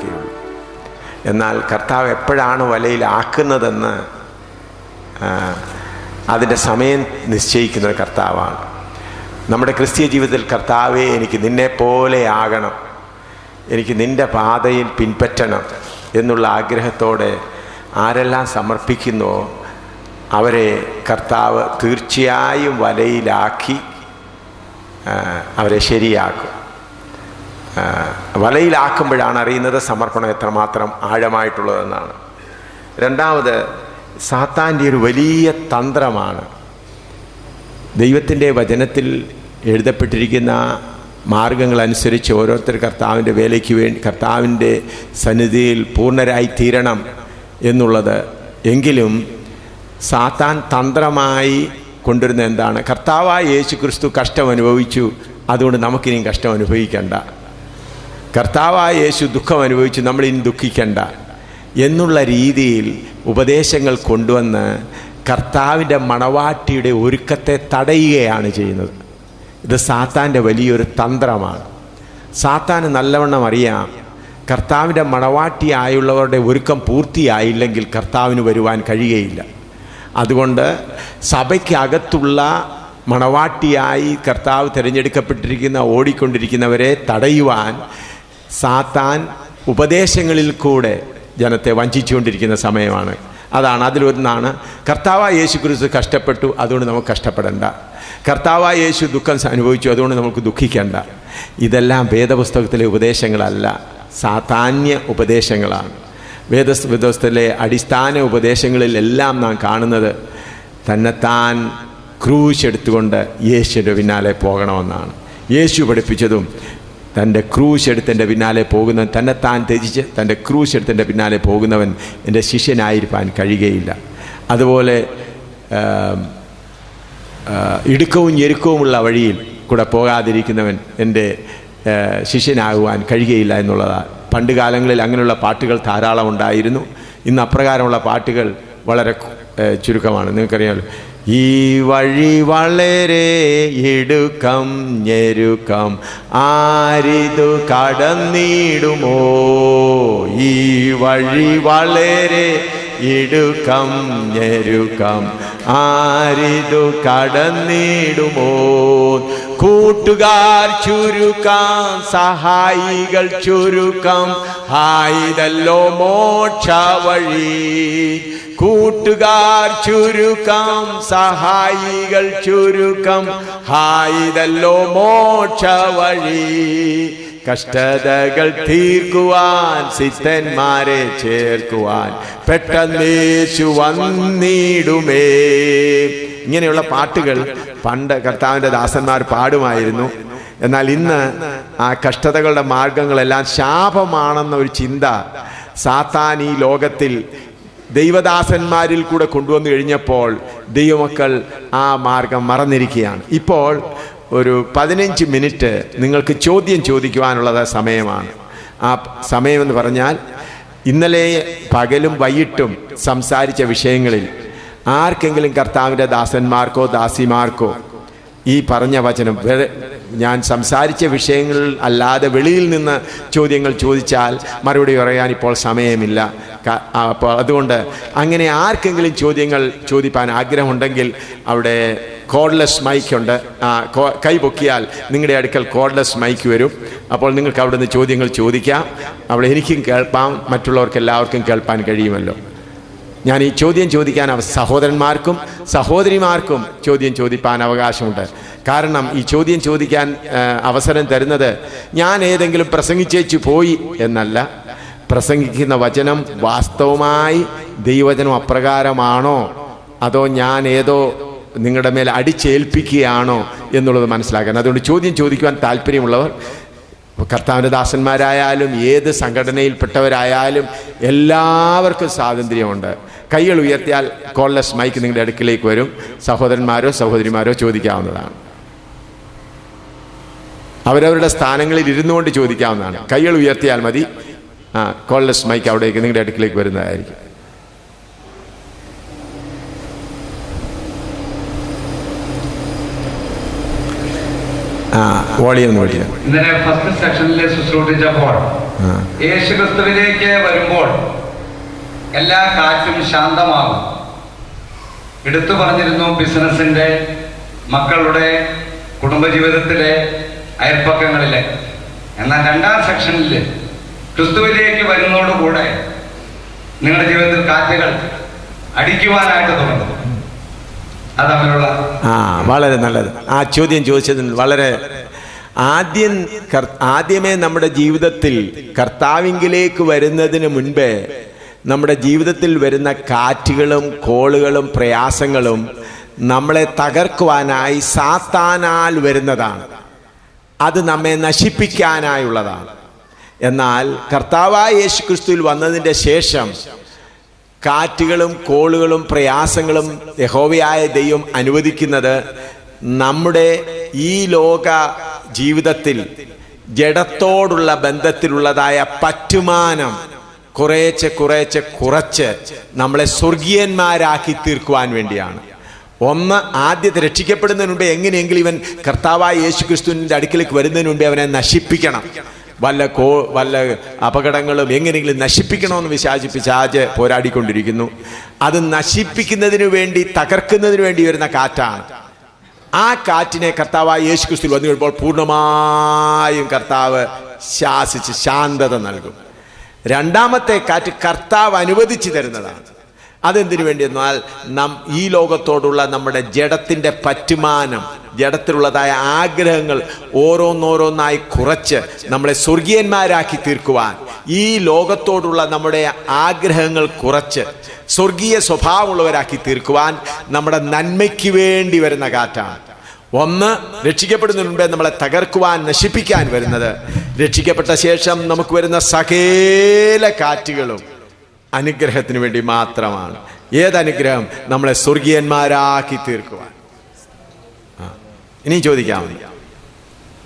വലയിലാക്കുകയുള്ളൂ. എന്നാൽ കർത്താവ് എപ്പോഴാണ് വലയിലാക്കുന്നതെന്ന് അതിൻ്റെ സമയം നിശ്ചയിക്കുന്നത് കർത്താവാണ്. നമ്മുടെ ക്രിസ്തീയ ജീവിതത്തിൽ കർത്താവേ, എനിക്ക് നിന്നെപ്പോലെ ആകണം, എനിക്ക് നിൻ്റെ പാതയിൽ പിൻപറ്റണം എന്നുള്ള ആഗ്രഹത്തോടെ ആരെല്ലാം സമർപ്പിക്കുന്നുവോ അവരെ കർത്താവ് തീർച്ചയായും വലയിലാക്കി അവരെ ശരിയാക്കും. വലയിലാക്കുമ്പോഴാണ് അറിയുന്നത് സമർപ്പണം എത്രമാത്രം ആഴമായിട്ടുള്ളതെന്നാണ്. രണ്ടാമത്, സാത്താൻ്റെ ഒരു വലിയ തന്ത്രമാണ്. ദൈവത്തിൻ്റെ വചനത്തിൽ എഴുതപ്പെട്ടിരിക്കുന്ന മാർഗങ്ങളനുസരിച്ച് ഓരോരുത്തർ കർത്താവിൻ്റെ വേലയ്ക്ക് വേണ്ടി കർത്താവിൻ്റെ സന്നിധിയിൽ പൂർണ്ണരായി തീരണം എന്നുള്ളത്. എങ്കിലും സാത്താൻ തന്ത്രമായി കൊണ്ടുവരുന്ന എന്താണ്? കർത്താവായ യേശു ക്രിസ്തു കഷ്ടം അനുഭവിച്ചു, അതുകൊണ്ട് നമുക്കിനിയും കഷ്ടം അനുഭവിക്കണ്ട. കർത്താവായ യേശു ദുഃഖം അനുഭവിച്ചു, നമ്മളിനി ദുഃഖിക്കണ്ട എന്നുള്ള രീതിയിൽ ഉപദേശങ്ങൾ കൊണ്ടുവന്ന് കർത്താവിൻ്റെ മണവാട്ടിയുടെ ഒരുക്കത്തെ തടയുകയാണ് ചെയ്യുന്നത്. ഇത് സാത്താൻ്റെ വലിയൊരു തന്ത്രമാണ്. സാത്താന് നല്ലവണ്ണം അറിയാം, കർത്താവിൻ്റെ മണവാട്ടിയായുള്ളവരുടെ ഒരുക്കം പൂർത്തിയായില്ലെങ്കിൽ കർത്താവിന് വരുവാൻ കഴിയുകയില്ല. അതുകൊണ്ട് സഭയ്ക്കകത്തുള്ള മണവാട്ടിയായി കർത്താവ് തിരഞ്ഞെടുക്കപ്പെട്ടിരിക്കുന്ന ഓടിക്കൊണ്ടിരിക്കുന്നവരെ തടയുവാൻ സാത്താൻ ഉപദേശങ്ങളിൽ കൂടെ ജനത്തെ വഞ്ചിച്ചുകൊണ്ടിരിക്കുന്ന സമയമാണ്. അതിലൊന്നാണ് കർത്താവായ യേശു ക്രിസ്തു കഷ്ടപ്പെട്ടു, അതുകൊണ്ട് നമുക്ക് കഷ്ടപ്പെടേണ്ട. കർത്താവായ യേശു ദുഃഖം അനുഭവിച്ചു, അതുകൊണ്ട് നമുക്ക് ദുഃഖിക്കേണ്ട. ഇതെല്ലാം വേദപുസ്തകത്തിലെ ഉപദേശങ്ങളല്ല, സാത്താന്യ ഉപദേശങ്ങളാണ്. വേദപുസ്തകത്തിലെ അടിസ്ഥാന ഉപദേശങ്ങളിലെല്ലാം നാം കാണുന്നത് തന്നെത്താൻ ക്രൂശ് എടുത്തുകൊണ്ട് യേശുവിൻ്റെ പിന്നാലെ പോകണമെന്നാണ്. യേശു പഠിപ്പിച്ചതും തൻ്റെ ക്രൂശ് എടുത്തതിൻ്റെ പിന്നാലെ പോകുന്നവൻ, തന്നെത്താൻ ത്യജിച്ച് തൻ്റെ ക്രൂശ് എടുത്തതിൻ്റെ പിന്നാലെ പോകുന്നവൻ എൻ്റെ ശിഷ്യനായിരിക്കാൻ കഴിയുകയില്ല. അതുപോലെ ഇടുക്കവും ഞെരുക്കവുമുള്ള വഴിയിൽ കൂടെ പോകാതിരിക്കുന്നവൻ എൻ്റെ ശിഷ്യനാകുവാൻ കഴിയുകയില്ല എന്നുള്ളതാണ്. പണ്ട് കാലങ്ങളിൽ അങ്ങനെയുള്ള പാട്ടുകൾ ധാരാളം ഉണ്ടായിരുന്നു. ഇന്ന് അപ്രകാരമുള്ള പാട്ടുകൾ വളരെ ചുരുക്കമാണ്. നിങ്ങൾക്കറിയാമല്ലോ, ഈ വഴി വളരെ ഇടുക്കം ഞെരുക്കം, ആരിതു കടന്നിടുമോ? ഈ വഴി വളരെ ഇടുക്കം ഞെരുക്കം, ആരിതു കടന്നിടുമോ? കൂട്ടുകാർ ചുരുക്കം, സഹായികൾ ചുരുക്കം, ഹായിതല്ലോ മോക്ഷ വഴി. കൂട്ടുകാർ ചുരുക്കം, സഹായികൾ ചുരുക്കം, ഹായിതല്ലോ മോക്ഷ വഴി. കഷ്ടതകൾ തീർക്കുവാൻ, സിദ്ധന്മാരെ ചേർക്കുവാൻ പെട്ടെന്നേശു വന്നിടുമേ. ഇങ്ങനെയുള്ള പാട്ടുകൾ പണ്ട് കർത്താവിൻ്റെ ദാസന്മാർ പാടുമായിരുന്നു. എന്നാൽ ഇന്ന് ആ കഷ്ടതകളുടെ മാർഗങ്ങളെല്ലാം ശാപമാണെന്ന ഒരു ചിന്ത സാത്താൻ ഈ ലോകത്തിൽ ദൈവദാസന്മാരിൽ കൂടെ കൊണ്ടുവന്നു കഴിഞ്ഞപ്പോൾ ദൈവമക്കൾ ആ മാർഗം മറന്നിരിക്കുകയാണ്. ഇപ്പോൾ ഒരു 15 മിനിറ്റ് നിങ്ങൾക്ക് ചോദ്യം ചോദിക്കുവാനുള്ളത് സമയമാണ്. ആ സമയമെന്ന് പറഞ്ഞാൽ ഇന്നലെ പകലും വൈകിട്ടും സംസാരിച്ച വിഷയങ്ങളിൽ ആർക്കെങ്കിലും കർത്താവിൻ്റെ ദാസന്മാർക്കോ ദാസിമാർക്കോ ഈ പറഞ്ഞ വചനം, ഞാൻ സംസാരിച്ച വിഷയങ്ങൾ അല്ലാതെ വെളിയിൽ നിന്ന് ചോദ്യങ്ങൾ ചോദിച്ചാൽ മറുപടി പറയാൻ ഇപ്പോൾ സമയമില്ല. അപ്പോൾ അതുകൊണ്ട് അങ്ങനെ ആർക്കെങ്കിലും ചോദ്യങ്ങൾ ചോദിപ്പാൻ ആഗ്രഹമുണ്ടെങ്കിൽ അവിടെ കോഡ്ലെസ് മൈക്കുണ്ട്. കൈ പൊക്കിയാൽ നിങ്ങളുടെ അടുക്കൽ കോഡ്ലെസ് മൈക്ക് വരും. അപ്പോൾ നിങ്ങൾക്ക് അവിടെ നിന്ന് ചോദ്യങ്ങൾ ചോദിക്കാം. അവിടെ എനിക്കും കേൾപ്പാം, മറ്റുള്ളവർക്ക് എല്ലാവർക്കും കേൾപ്പാൻ കഴിയുമല്ലോ. ഞാൻ ഈ ചോദ്യം ചോദിക്കാൻ സഹോദരന്മാർക്കും സഹോദരിമാർക്കും ചോദ്യം ചോദിപ്പാൻ അവകാശമുണ്ട്. കാരണം ഈ ചോദ്യം ചോദിക്കാൻ അവസരം തരുന്നത് ഞാൻ ഏതെങ്കിലും പ്രസംഗിച്ചേച്ചു പോയി എന്നല്ല, പ്രസംഗിക്കുന്ന വചനം വാസ്തവമായി ദൈവവചനം അപ്രകാരമാണോ അതോ ഞാൻ ഏതോ നിങ്ങളുടെ മേൽ അടിച്ചേൽപ്പിക്കുകയാണോ എന്നുള്ളത് മനസ്സിലാക്കാൻ. അതുകൊണ്ട് ചോദ്യം ചോദിക്കുവാൻ താല്പര്യമുള്ളവർ, കർത്താവിൻ്റെ ദാസന്മാരായാലും ഏത് സംഘടനയിൽപ്പെട്ടവരായാലും എല്ലാവർക്കും സ്വാതന്ത്ര്യമുണ്ട്. കൈകൾ ഉയർത്തിയാൽ കോൾലെസ് മൈക്ക് നിങ്ങളുടെ അടുക്കിലേക്ക് വരും. സഹോദരന്മാരോ സഹോദരിമാരോ ചോദിക്കാവുന്നതാണ്. അവരവരുടെ സ്ഥാനങ്ങളിൽ ഇരുന്നുകൊണ്ട് ചോദിക്കാവുന്നതാണ്. കൈകൾ ഉയർത്തിയാൽ മതി. കോൾലെസ് മൈക്ക് അവിടേക്ക് നിങ്ങളുടെ അടുക്കിലേക്ക് വരുന്നതായിരിക്കും. വോളിയം ഒന്ന് വിളിക്കുക. ഇന്നലെ ഫസ്റ്റ് സെക്ഷനിൽ ശുശ്രൂഷിച്ചപ്പോൾ യേശുക്രിസ്തുവിലേക്ക് വരുമ്പോൾ എല്ലാ കാറ്റും ശാന്തമാകും എടുത്തു പറഞ്ഞിരുന്നു. ബിസിനസിന്റെ, മക്കളുടെ, കുടുംബജീവിതത്തിലെ, അയൽപ്പക്കങ്ങളിലെ. എന്നാൽ രണ്ടാം സെക്ഷനിൽ ക്രിസ്തുവിലേക്ക് വരുന്നതോടുകൂടെ നിങ്ങളുടെ ജീവിതത്തിൽ കാറ്റുകൾ അടിക്കുവാനായിട്ട് തുടങ്ങും. അതങ്ങനെയുള്ള വളരെ നല്ലത്. ആ ചോദ്യം ചോദിച്ചതിന് വളരെ ആദ്യമേ നമ്മുടെ ജീവിതത്തിൽ കർത്താവിങ്കിലേക്ക് വരുന്നതിന് മുൻപേ നമ്മുടെ ജീവിതത്തിൽ വരുന്ന കാറ്റുകളും കോളുകളും പ്രയാസങ്ങളും നമ്മളെ തകർക്കുവാനായി സാത്താനാൽ വരുന്നതാണ്. അത് നമ്മെ നശിപ്പിക്കാനായുള്ളതാണ്. എന്നാൽ കർത്താവായ യേശുക്രിസ്തുവിൽ വന്നതിൻ്റെ ശേഷം കാറ്റുകളും കോളുകളും പ്രയാസങ്ങളും യഹോവയായ ദൈവം അനുവദിക്കുന്നത് നമ്മുടെ ഈ ലോക ജീവിതത്തിൽ ജഡത്തോടുള്ള ബന്ധത്തിലുള്ളതായ പറ്റുമാനം കുറച്ച് നമ്മളെ സ്വർഗീയന്മാരാക്കി തീർക്കുവാൻ വേണ്ടിയാണ്. ഒന്ന്, ആദ്യത്തെ രക്ഷിക്കപ്പെടുന്നതിന് മുമ്പേ എങ്ങനെയെങ്കിലും ഇവൻ കർത്താവായ യേശുക്രിസ്തുവിൻ്റെ അടുക്കലേക്ക് വരുന്നതിന് മുമ്പേ അവനെ നശിപ്പിക്കണം. വല്ല അപകടങ്ങളും എങ്ങനെയെങ്കിലും നശിപ്പിക്കണമെന്ന് പിശാച് പോരാടിക്കൊണ്ടിരിക്കുന്നു. അത് നശിപ്പിക്കുന്നതിന് വേണ്ടി, തകർക്കുന്നതിന് വേണ്ടി വരുന്ന കാറ്റാണ്. ആ കാറ്റിനെ കർത്താവായ യേശുക്രിസ്തുവിൽ വന്നു കഴിയുമ്പോൾ പൂർണ്ണമായും കർത്താവ് ശാസിച്ച് ശാന്തത നൽകും. രണ്ടാമത്തെ കാറ്റ് കർത്താവ് അനുവദിച്ചു തരുന്നതാണ്. അതെന്തിനു വേണ്ടി എന്നാൽ ഈ ലോകത്തോടുള്ള നമ്മുടെ ജഡത്തിൻ്റെ പറ്റുമാനം, ജഡത്തിലുള്ളതായ ആഗ്രഹങ്ങൾ ഓരോന്നോരോന്നായി കുറച്ച് നമ്മളെ സ്വർഗീയന്മാരാക്കി തീർക്കുവാൻ, ഈ ലോകത്തോടുള്ള നമ്മുടെ ആഗ്രഹങ്ങൾ കുറച്ച് സ്വർഗീയ സ്വഭാവമുള്ളവരാക്കി തീർക്കുവാൻ നമ്മുടെ നന്മയ്ക്ക് വേണ്ടി വരുന്ന കാറ്റാണ്. ഒന്ന്, രക്ഷിക്കപ്പെടുന്നതിന് മുമ്പേ നമ്മളെ തകർക്കുവാൻ, നശിപ്പിക്കാൻ വരുന്നത്. രക്ഷിക്കപ്പെട്ട ശേഷം നമുക്ക് വരുന്ന സകല കാറ്റുകളും അനുഗ്രഹത്തിന് വേണ്ടി മാത്രമാണ്. ഏതനുഗ്രഹം? നമ്മളെ സ്വർഗീയന്മാരാക്കി തീർക്കുവാൻ. ഇനി ചോദിക്കാം.